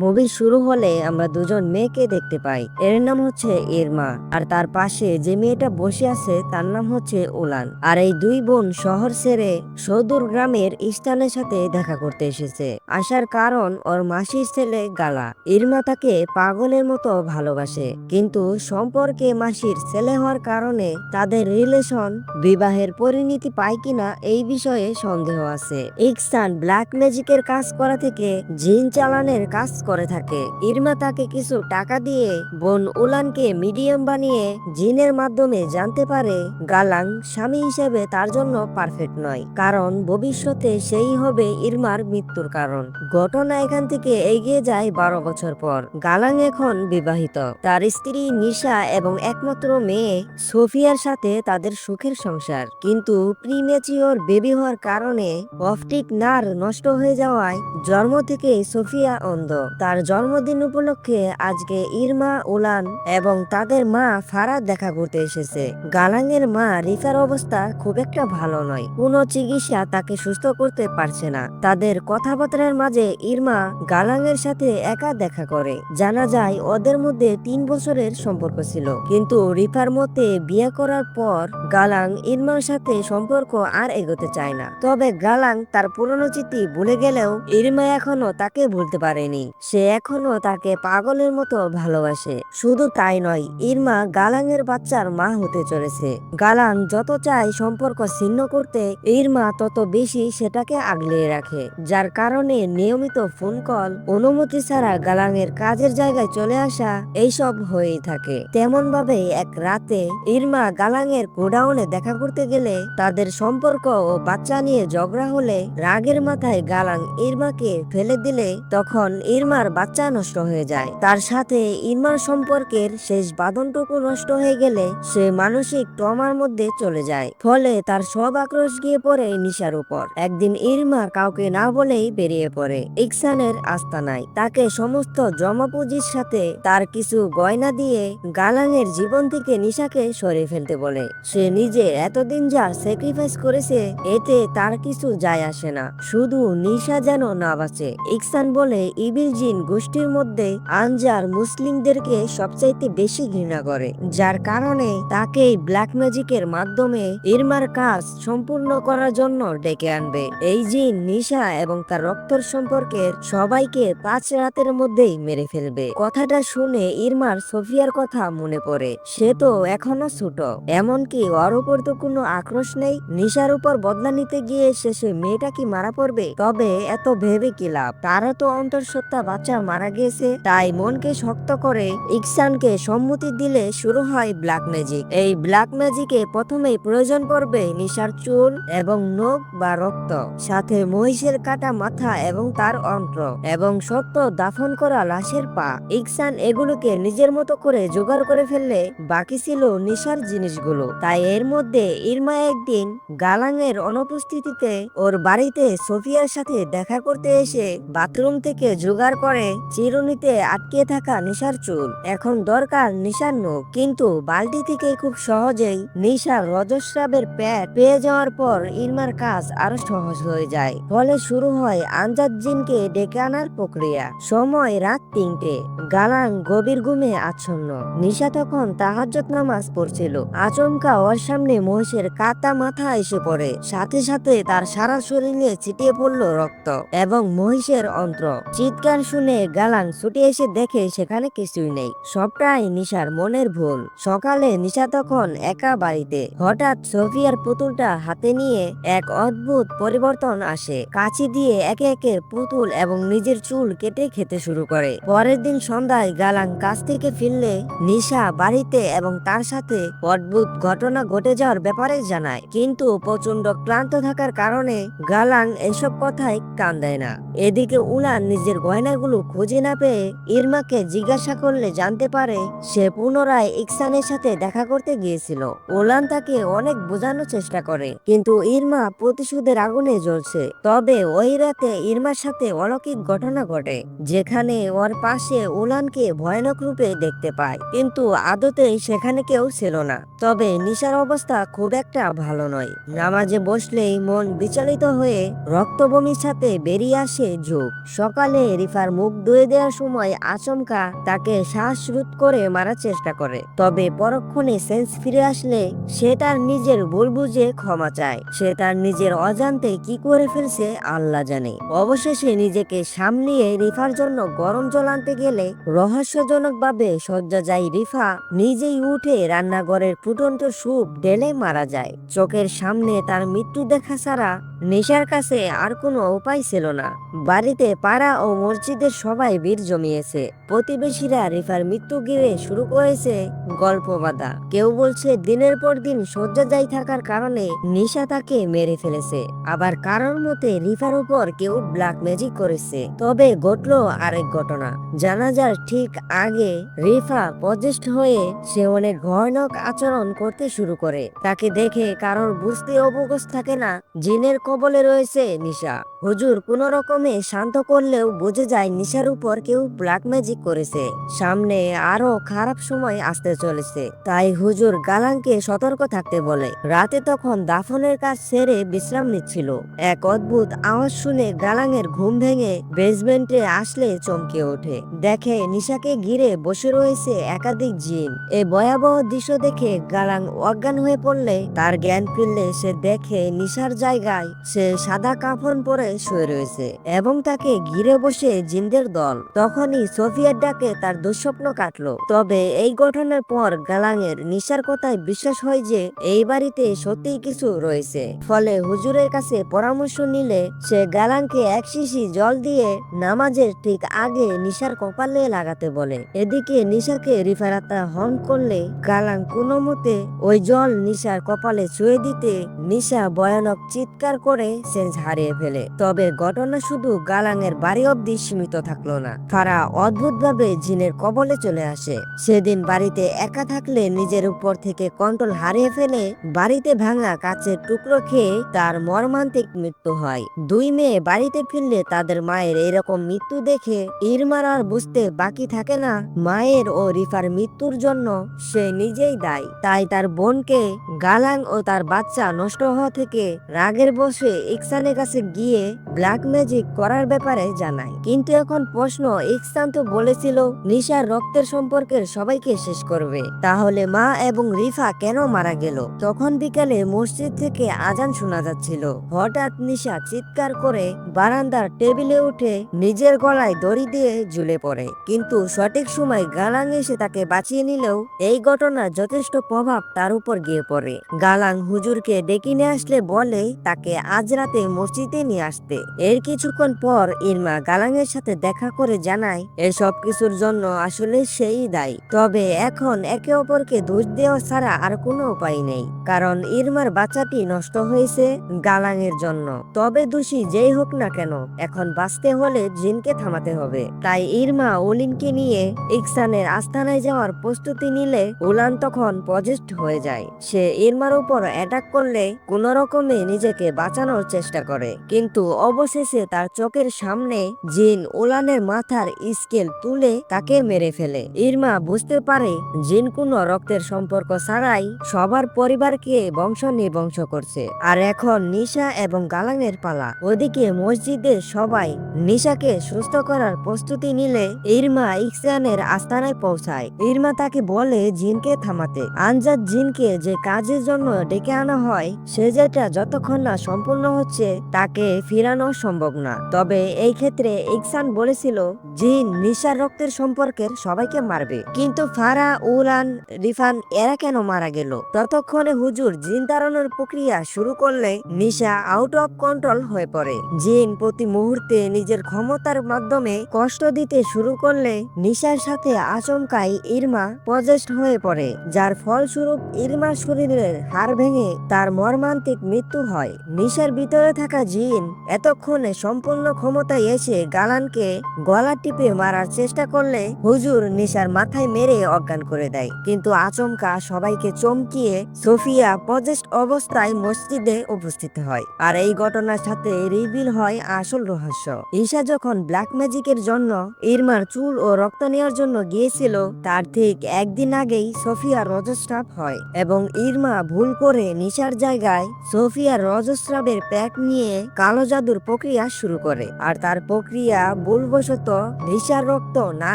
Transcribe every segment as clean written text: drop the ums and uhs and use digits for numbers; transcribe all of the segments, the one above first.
Movie শুরু হলে আমরা দুজন মেয়েকে দেখতে পাই। এর নাম হচ্ছে ইরমা, আর তার পাশে যে মেয়েটা বসে আছে তার নাম হচ্ছে উলান। আর এই দুই বোন শহর ছেড়ে সৌদুর গ্রামের ইস্তানের সাথে দেখা করতে এসেছে। আসার কারণ ওর মাসির ছেলে গালা। ইরমা তাকে পাগলের মতো ভালোবাসে, কিন্তু সম্পর্কে মাসির ছেলে হওয়ার কারণে তাদের রিলেশন বিবাহের পরিণতি পায় কিনা এই বিষয়ে সন্দেহ আছে। ইকসান ব্ল্যাক ম্যাজিকের কাজ করা থেকে জিন চালানের কাজ করে থাকে। ইরমা তাকে কিছু টাকা দিয়ে বোন উলানকে মিডিয়াম বানিয়ে জিনের মাধ্যমে জানতে পারে গালাং স্বামী হিসেবে তার জন্য পারফেক্ট নয়, কারণ ভবিষ্যতে সেই হবে ইরমার মৃত্যুর কারণ। ঘটনা এখান থেকে এগিয়ে যায় 12 বছর পর। গালাং এখন বিবাহিত, তার স্ত্রী নিশা এবং একমাত্র মেয়ে সোফিয়ার সাথে তাদের সুখের সংসার। কিন্তু প্রিমেচিওর বেবি হওয়ার কারণে অপটিক নার্ভ নষ্ট হয়ে যাওয়ায় জন্ম থেকে সোফিয়া অন্ধ। তার জন্মদিন উপলক্ষে আজকে ইরমা, উলান এবং তাদের মা ফারাদ দেখা করতে এসেছে। গালাংয়ের মা রিফার অবস্থা খুব একটা ভালো নয়, কোনো চিকিৎসা তাকে সুস্থ করতে পারছে না। তাদের কথাবার্তার মাঝে ইরমা গালাংয়ের সাথে একা দেখা করে। জানা যায় ওদের মধ্যে 3 বছরের সম্পর্ক ছিল, কিন্তু রিফার মতে বিয়ে করার পর গালাং ইরমার সাথে সম্পর্ক আর এগোতে চায় না। তবে গালাং তার পুরনো স্মৃতি ভুলে গেলেও ইরমা এখনো তাকে ভুলতে পারেনি। সে এখনো তাকে পাগলের মতো ভালোবাসে। শুধু তাই নয়, ইরমা গালাং এর বাচ্চার মা হতে চলেছে। গালাং যত চায় সম্পর্ক ছিন্ন করতে, ইরমা তত বেশি সেটাকে আগলিয়ে রাখে, যার কারণে নিয়মিত ফোন কল, অনুমতি ছাড়া গালাং এর কাজের জায়গায় চলে আসা, এইসব হয়েই থাকে। তেমন ভাবে এক রাতে ইরমা গালাং এর গোডাউনে দেখা করতে গেলে তাদের সম্পর্ক ও বাচ্চা নিয়ে ঝগড়া হলে রাগের মাথায় গালাং ইরমাকে ফেলে দিলে তখন ইরমার বাচ্চা নষ্ট হয়ে যায়। তার সাথে ইরমার সম্পর্কের শেষ বাঁধনটুকু নষ্ট হয়ে গেলে সে মানসিক ট্রমার মধ্যে চলে যায়। ফলে তার সব আক্রোশ গিয়ে পড়ে নিশার উপর। একদিন ইরমা কাউকে না বলেই বেরিয়ে পড়ে ইকসানের আস্তানায়। তাকে সমস্ত জমা পুঁজির সাথে তার কিছু গয়না দিয়ে গালাং এর জীবন থেকে নিশাকে সরিয়ে ফেলতে বলে। সে নিজে এতদিন যা স্যাক্রিফাইস করেছে এতে তার কিছু যায় আসে না, শুধু নিশা যেন না বাঁচে। ইকসান বলে ইবিল জিন গোষ্ঠীর মধ্যে আনজার মুসলিমদেরকে সবচাইতে বেশি ঘৃণা করে, যার কারণে তাকে ব্ল্যাক ম্যাজিকের মাধ্যমে ইরমার কাজ সম্পূর্ণ করার জন্য ডেকে আনবে। এই জিন নিশা এবং তার রক্তর সম্পর্কের সবাইকে 5 রাতের মধ্যেই মেরে ফেলবে। কথাটা শুনে ইরমার সোফিয়ার কথা মনে পড়ে। সে তো এখনো ছোট, এমনকি ওর উপর তো কোনো আক্রোশ নেই। নিশার উপর বদলা নিতে গিয়ে শেষে মেয়েটা কি মারা পড়বে? তবে এত ভেবে কি লাভ, তারা তো অন্তঃসত্ত্বা বাচ্চা মারা গিয়েছে। তাই মনকে শক্ত করে ইকসানকে সম্মতি দিলে শুরু হয় ব্ল্যাক ম্যাজিক। এই ব্ল্যাক ম্যাজিকে প্রথমেই প্রয়োজন পড়বে নিশার চুল এবং নখ বা রক্ত, সাথে মহিষের কাটা মাথা এবং তার অন্ত্র, এবং সত্য দাফন করা লাশের পা। ইকসান এগুলোকে নিজের মতো করে জোগাড় করে ফেললে বাকি ছিল নিশার জিনিসগুলো। তাই এর মধ্যে ইরমা একদিন গালাং এর অনুপস্থিতিতে ওর বাড়িতে সোফিয়ার সাথে দেখা করতে এসে বাথরুম থেকে জোগাড় করে চিরুনিতে আটকে থাকা নিশার চুল। এখন দরকার নিশার নখ, কিন্তু বালতি থেকে খুব সহজেই নিশার রজস্রাবের প্যাড পেয়ে যাওয়ার পর ইরমার কাজ আরো সহজ হয়ে যায়। ফলে শুরু হয় আনজাদ জিনকে ডেকে আনার প্রক্রিয়া। সময় রাত 3টে। গালাং গভীর ঘুমে আচ্ছন্ন। নিশা তখন তাহাজ্জুদ নামাজ পড়ছিল। আচমকা ওর সামনে মহিষের কাটা মাথা এসে পড়ে, সাথে সাথে তার সারা শরীরে ছিটিয়ে পড়ল রক্ত এবং মহিষের অন্ত্র। চিৎকার শুনে গালাং ছুটে এসে দেখে সেখানে কিছুই নেই, সবটাই নিশার মনের ভুল। সকালে নিশা তখন একা বাড়িতে। হঠাৎ সোফিয়ার পুতুলটা হাতে নিয়ে এক অদ্ভুত পরিবর্তন আসে। কাঁচি দিয়ে একে একে পুতুল এবং নিজের চুল কেটে খেতে শুরু করে। পরের দিন সন্ধ্যায় গালাং কাছ থেকে ফিরলে নিশা বাড়িতে এবং তার সাথে অদ্ভুত ঘটনা ঘটে যাওয়ার ব্যাপারে জানায়, কিন্তু প্রচন্ড ক্লান্ত থাকার কারণে গালাং এসব কথায় কান দেয় না। এদিকে উলান নিজের গয়নাগুলো খুঁজে না পেয়ে ইরমাকে জিজ্ঞাসা করলে জানতে পারে সে পুনরায় ইকসানের সাথে দেখা করতে গিয়েছিল। উলান তাকে অনেক বোঝানোর চেষ্টা করে, কিন্তু ইরমা প্রতিশোধের আগুনে জ্বলছে। তবে ওই রাতে ইরমার সাথে অলৌকিক ঘটনা ঘটে, যেখানে ওর পাশে উলানকে ভয়ানক রূপে দেখতে পায়, কিন্তু আদতে সেখানে কেউ ছিল না। তবে নিশার অবস্থা খুব একটা ভালো নয়। নামাজে বসলেই মন বিচলিত হয়ে রক্তবমির সাথে বেরিয়ে আসে ঝোঁক। সকালে রিফার রিফার মুখ ধুয়ে দেওয়ার সময় আচমকা তাকে শ্বাসরোধ করে মারার চেষ্টা করে। তবে পরক্ষণে সেন্স ফিরে আসলে সে তার নিজের ভুল বুঝে ক্ষমা চায়। সে তার নিজের অজান্তে কি করে ফেলছে আল্লাহ জানে। অবশেষে নিজেকে সামলিয়ে রিফার জন্য গরম জল আনতে গেলে রহস্যজনকভাবে শয্যাশায়ী রিফা নিজেই উঠে রান্নাঘরের ফুটন্ত স্যুপ ঢেলে মারা যায়। চোখের সামনে তার মৃত্যু দেখা ছাড়া নিশার কাছে আর কোনো উপায় ছিল না। বাড়িতে পাড়া ও মসজিদের সবাই ভিড় জমিয়েছে। প্রতিবেশীরা রিফার মৃত্যু ঘিরে শুরু করেছে গল্প বাঁধা। কেউ বলছে দিনের পর দিন শয্যাশায়ী থাকার কারণে নিশা তাকে মেরে ফেলেছে, আবার কারোর মতে রিফার উপর কেউ ব্ল্যাক ম্যাজিক করেছে। তবে ঘটলো আরেক ঘটনা। জানাজার ঠিক আগে রিফা পজেস্ট হয়ে সে অনেক ভয়ানক আচরণ করতে শুরু করে। তাকে দেখে কারোর বুঝতে অবকাশ থাকে না জিনের কবলে রয়েছে নিশা। হুজুর কোনো রকমে শান্ত করলেও বুঝে যায় নিশার উপর কেউ ব্ল্যাক ম্যাজিক করেছে। সামনে আরো খারাপ সময় আসতে চলেছে, তাই হুজুর গালাংকে সতর্ক থাকতে বলে। রাতে তখন দাফনের কাজ সেরে বিশ্রাম নিচ্ছিল। এক অদ্ভুত আওয়াজ শুনে গালাংয়ের ঘুম ভেঙে বেসমেন্টে আসলে চমকে ওঠে। দেখে নিশাকে ঘিরে বসে রয়েছে একাধিক জিন। এই ভয়াবহ দৃশ্য দেখে গালাং অজ্ঞান হয়ে পড়লে তার জ্ঞান ফিরলে সে দেখে নিশার জায়গায় সে সাদা কাফন পরে শুয়ে রয়েছে এবং তাকে ঘিরে বসে জিনদের দল। তখনই সোফিয়ার ডাকে তার দুঃস্বপ্ন কাটলো। তবে এই ঘটনার পর গালাংয়ের নিশার কথায় বিশ্বাস হয় যে এই বাড়িতে সত্যিই কিছু রয়েছে। ফলে হুজুরের কাছে পরামর্শ নিলে সে গালাংকে এক শিশি জল দিয়ে নামাজের ঠিক আগে নিশার কপালে লাগাতে বলে। এদিকে নিশাকে রিফার আত্মা হন করলে গালাং কোনো মতে ওই জল নিশার কপালে ছুঁয়ে দিতে নিশা ভয়ানক চিৎকার করে সেন্স হারিয়ে ফেলে। তবে ঘটনা শুধু গালাংয়ের বাড়ি অব্দি সীমিত থাকলো না, ফারা অদ্ভুতভাবে জিনের কবলে চলে আসে। সেদিন বাড়িতে একা থাকলে নিজের উপর থেকে কন্ট্রোল হারিয়ে ফেলে বাড়িতে ভাঙা কাচের টুকরো খেয়ে তার মর্মান্তিক মৃত্যু হয়। দুই মেয়ে বাড়িতে ফিরলে তাদের মায়ের এরকম মৃত্যু দেখে ইরমার আর বুঝতে বাকি থাকে না মায়ের ও রিফার মৃত্যুর জন্য সে নিজেই দায়ী। তাই তার বোনকে গালাং ও তার বাচ্চা নষ্ট হওয়া থেকে রাগের বসে ইকসানের কাছে গিয়ে ব্ল্যাক ম্যাজিক করার ব্যাপারে জানায়। কিন্তু এখন প্রশ্ন, ইকসান তো বলেছিল নিশার রক্তের সম্পর্কের সবাইকে শেষ করবে, তাহলে মা এবং রিফা কেন মারা গেল? তখন বিকালে মসজিদ থেকে আজান শোনা যাচ্ছিল। হঠাৎ নিশা চিৎকার করে বারান্দার টেবিলে উঠে নিজের গলায় দড়ি দিয়ে ঝুলে পড়ে। কিন্তু সঠিক সময় গালাং এসে তাকে বাঁচিয়ে নিলেও এই ঘটনা যথেষ্ট প্রভাব তার উপর গিয়ে পড়ে। গালাং হুজুরকে ডেকে নিয়ে আসলে বলে তাকে আজ রাতে মসজিদে নিয়ে আসতে। এর কিছুক্ষণ পর ইরমা গালাংয়ের সাথে দেখা করে জানায় এসব কিছুর জন্য আসলে সেই দায়ী। তবে এখন একে অপরকে দোষ দেওয়া ছাড়া আর কোনো উপায় নেই, কারণ ইরমার বাচ্চাটি নষ্ট হয়েছে গালাংয়ের জন্য। তবে দোষী যেই হোক না কেন এখন বাঁচতে হলে জিনকে থামাতে হবে। তাই ইরমা ওলিনকে নিয়ে ইকসানের আস্তানায় যাওয়ার প্রস্তুতি নিলে উলান তখন পজেস্ট হয়ে যায়। সে ইরমার উপর অ্যাটাক করলে কোন রকমে নিজেকে বাঁচানোর চেষ্টা করে, কিন্তু অবশেষে তার চোখের সামনে জিন উলানের মাথার স্কেল তুলে তাকে মেরে ফেলে। ইরমা বুঝতে পারে জিন কোনো রক্তের সম্পর্ক ছাড়াই সবার পরিবারকে বংশ নির্বংশ করছে। আর এখন নিশা এবং গালাংয়ের পালা। ওদিকে মসজিদে সবাই নিশাকে সুস্থ করার প্রস্তুতি নিলে ইরমা ইকসানের আস্তানায় পৌঁছায়। ইরমা তাকে বলে জিনকে থামাতে। আনজাদ জিনকে যে কাজের জন্য ডেকে আনা হয় সে যেটা যতক্ষণ না সম্পূর্ণ হচ্ছে তাকে ফিরানো সম্ভব না। তবে এই ক্ষেত্রে ইকসান বলেছিল জিন নিশার রক্তের সম্পর্কের সবাইকে মারবে, কিন্তু ফারা, উলান, রিফান এরা কেন মারা গেল? ততক্ষণে হুজুর জিন তাড়ানোর প্রক্রিয়া শুরু করলে নিশা আউট অফ কন্ট্রোল হয়ে পড়ে। জিন প্রতি মুহূর্তে নিজের ক্ষমতার মাধ্যমে কষ্ট দিতে শুরু করলে নিশার সাথে আচমকাই ইরমা পজেস্ট হয়ে পড়ে, যার ফলস্বরূপ ইরমার শরীরের হাড় ভেঙে তার মর্মান্তিক মৃত্যু হয়। নিশার ভিতরে থাকা জিন এতক্ষণে সম্পূর্ণ ক্ষমতায় এসে গালানকে গলা টিপে মারার চেষ্টা করলে হুজুর নিশার মাথায় মেরে অজ্ঞান করে দেয়। কিন্তু আচমকা সবাইকে চমকিয়ে সোফিয়া পজেস্ট অবস্থায় মসজিদে উপস্থিত হয়। আর এই ঘটনার সাথে রিভিল হয় আসল রহস্য। ঈশা যখন ব্ল্যাক ম্যাজিকের জন্য ইরমার চুল ও রক্ত নেওয়ার জন্য গিয়েছিল তার ঠিক একদিন আগেই সোফিয়ার রজস্রাব হয় এবং ইরমা ভুল করে নিশার জায়গায় সোফিয়ার রজস্রাবের প্যাক নিয়ে কালো জাদুর প্রক্রিয়া শুরু করে। আর তার প্রক্রিয়া ভুলবশত লিসার রক্ত না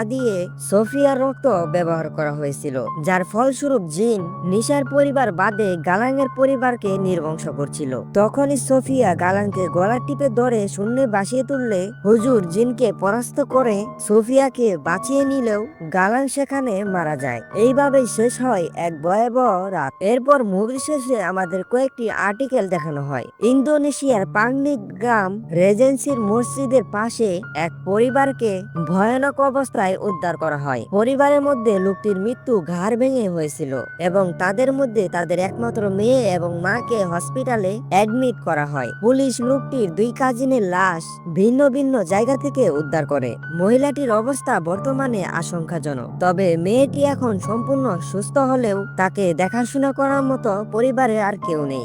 দিয়ে সোফিয়ার রক্ত ব্যবহার করা হয়েছিল, যার ফলস্বরূপ জিন নিশার পরিবার বাদে গালাঙ্গের পরিবারকে নির্বংশ করছিল। তখনই সোফিয়া গালাঙ্গকে গলা টিপে ধরে শূন্যে ভাসিয়ে তুললে হুজুর জিনকে পরাস্ত করে সোফিয়াকে বাঁচিয়ে নিলেও গালাং সেখানে মারা যায়। এইভাবেই শেষ হয় এক ভয়াবহ রাত। এরপর মুভি শেষে আমাদের কয়েকটি আর্টিকেল দেখানো হয়। ইন্দোনেশিয়ার পাংনিক গ্রাম রেজেন্সির মসজিদের পাশে এক পরিবারকে ভয়ানক অবস্থায় উদ্ধার করা হয়। পরিবারের মধ্যে লোকটির মৃত্যু ঘাড় ভেঙে হয়েছিল এবং তাদের মধ্যে তাদের একমাত্র মেয়ে এবং মাকে হসপিটালে অ্যাডমিট করা হয়। পুলিশ লোকটির 2 কাজিনের লাশ ভিন্ন ভিন্ন জায়গা থেকে উদ্ধার করে। মহিলাটির অবস্থা বর্তমানে আশঙ্কাজনক, তবে মেয়েটি এখন সম্পূর্ণ সুস্থ হলেও তাকে দেখাশোনা করার মতো পরিবারে আর কেউ নেই।